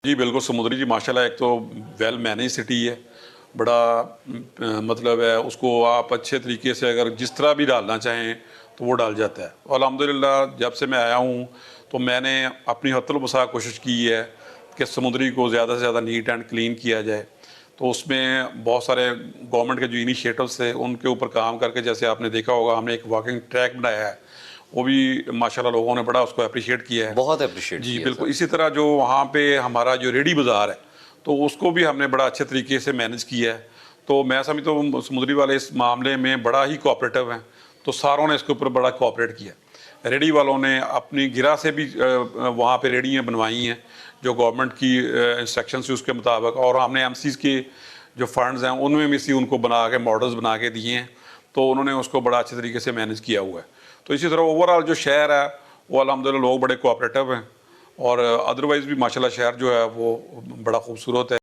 जी बिल्कुल, समुद्री जी माशाल्लाह एक तो वेल मैनेज सिटी है। बड़ा मतलब है, उसको आप अच्छे तरीके से अगर जिस तरह भी डालना चाहें तो वो डाल जाता है। और अल्हम्दुलिल्लाह जब से मैं आया हूँ तो मैंने अपनी हद्दुल-वसा कोशिश की है कि समुद्री को ज़्यादा से ज़्यादा नीट एंड क्लीन किया जाए। तो उसमें बहुत सारे गवर्नमेंट के जो इनिशिएटिव्स थे उनके ऊपर काम करके, जैसे आपने देखा होगा हमने एक वॉकिंग ट्रैक बनाया है, वो भी माशाल्लाह लोगों ने बड़ा उसको अप्रिशिएट किया है। बहुत अप्रिशिएट जी किया बिल्कुल, सर। इसी तरह जो वहाँ पे हमारा जो रेडी बाज़ार है, तो उसको भी हमने बड़ा अच्छे तरीके से मैनेज किया है। तो मैं समझता हूँ समुद्री वाले इस मामले में बड़ा ही कोऑपरेटिव हैं, तो सारों ने इसके ऊपर बड़ा कोऑपरेट किया। रेडी वालों ने अपनी गिरा से भी वहाँ पे रेहड़ियाँ बनवाई हैं, जो गवर्नमेंट की इंस्ट्रक्शंस थी उसके मुताबिक, और हमने एमसीज़ के जो फंड्स हैं उनमें भी सी उनको बना के मॉडल्स बना के दिए हैं, तो उन्होंने उसको बड़ा अच्छे तरीके से मैनेज किया हुआ है। तो इसी तरह ओवरऑल जो शहर है वो अल्हम्दुलिल्लाह लोग बड़े कोऑपरेटिव हैं, और अदरवाइज़ भी माशाल्लाह शहर जो है वो बड़ा खूबसूरत है।